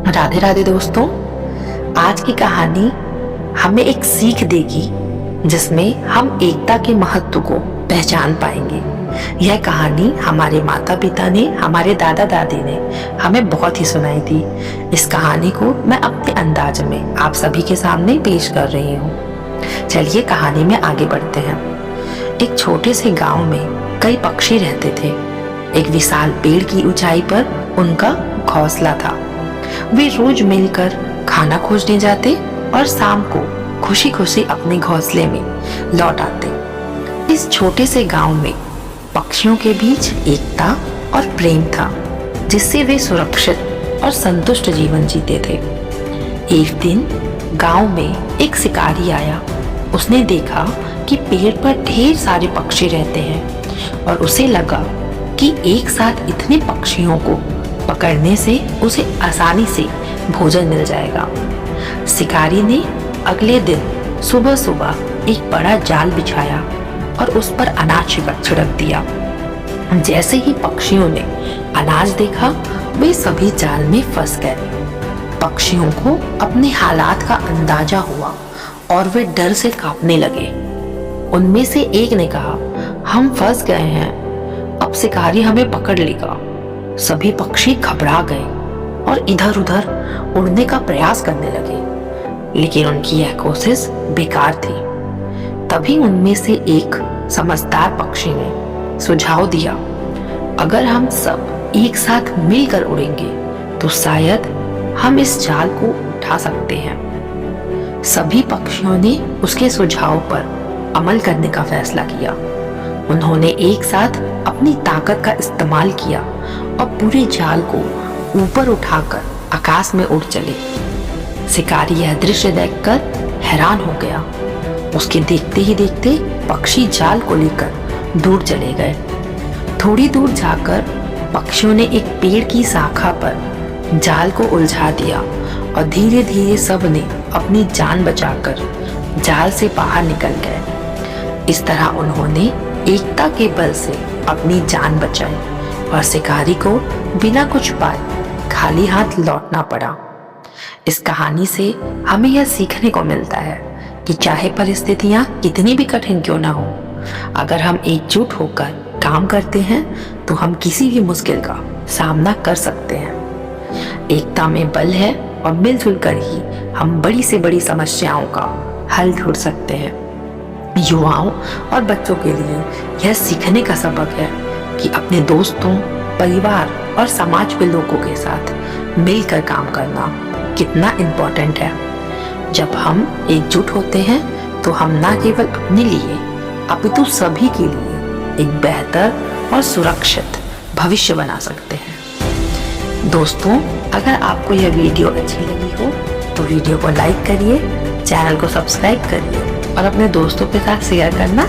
राधे राधे दोस्तों, आज की कहानी हमें एक सीख देगी जिसमें हम एकता के महत्व को पहचान पाएंगे। यह कहानी हमारे माता पिता ने, हमारे दादा दादी ने हमें बहुत ही सुनाई थी। इस कहानी को मैं अपने अंदाज में आप सभी के सामने पेश कर रही हूँ। चलिए कहानी में आगे बढ़ते हैं। एक छोटे से गांव में कई पक्षी रहते थे। एक विशाल पेड़ की ऊंचाई पर उनका घोंसला था। वे रोज मिलकर खाना खोजने जाते और शाम को खुशी खुशी अपने घोंसले में लौट आते। इस छोटे से गांव में पक्षियों के बीच एकता और प्रेम था, जिससे वे सुरक्षित और संतुष्ट जीवन जीते थे। एक दिन गांव में एक शिकारी आया। उसने देखा कि पेड़ पर ढेर सारे पक्षी रहते हैं और उसे लगा कि एक साथ इतने पक्षियों को पकड़ने से उसे आसानी से भोजन मिल जाएगा। शिकारी ने अगले दिन सुबह सुबह एक बड़ा जाल बिछाया और उस पर अनाज छिड़क दिया। जैसे ही पक्षियों ने अनाज देखा, वे सभी जाल में फंस गए। पक्षियों को अपने हालात का अंदाजा हुआ और वे डर से कांपने लगे। उनमें से एक ने कहा, हम फंस गए हैं, अब शिकारी हमें पकड़ लेगा। सभी पक्षी घबरा गए और इधर उधर उड़ने का प्रयास करने लगे, लेकिन उनकी यह कोशिश बेकार थी। तभी उनमें से एक समझदार पक्षी ने सुझाव दिया, अगर हम सब एक साथ मिलकर उड़ेंगे तो शायद हम इस जाल को उठा सकते हैं। सभी पक्षियों ने उसके सुझाव पर अमल करने का फैसला किया। उन्होंने एक साथ अपनी ताकत का इस्तेमाल किया और पूरे जाल को ऊपर उठाकर आकाश में उड़ चले। शिकारी यह दृश्य देखकर हैरान हो गया। उसके देखते ही देखते पक्षी जाल को लेकर दूर चले गए। थोड़ी दूर जाकर पक्षियों ने एक पेड़ की शाखा पर जाल को उलझा दिया और धीरे धीरे सब ने अपनी जान बचाकर जाल से बाहर निकल गए। इस तरह उन्होंने एकता के बल से अपनी जान बचाई और शिकारी को बिना कुछ पाए खाली हाथ लौटना पड़ा। इस कहानी से हमें यह सीखने को मिलता है कि चाहे परिस्थितियां कितनी भी कठिन क्यों ना हो, अगर हम एकजुट होकर काम करते हैं तो हम किसी भी मुश्किल का सामना कर सकते हैं। एकता में बल है और मिलजुल कर ही हम बड़ी से बड़ी समस्याओं का हल ढूंढ सकते हैं। युवाओं और बच्चों के लिए यह सीखने का सबक है कि अपने दोस्तों, परिवार और समाज के लोगों के साथ मिलकर काम करना कितना इम्पोर्टेंट है। जब हम एकजुट होते हैं तो हम न केवल अपने लिए अपितु सभी के लिए एक बेहतर और सुरक्षित भविष्य बना सकते हैं। दोस्तों, अगर आपको यह वीडियो अच्छी लगी हो तो वीडियो को लाइक करिए, चैनल को सब्सक्राइब करिए और अपने दोस्तों के साथ शेयर करना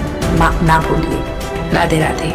ना भूलिए। राधे राधे।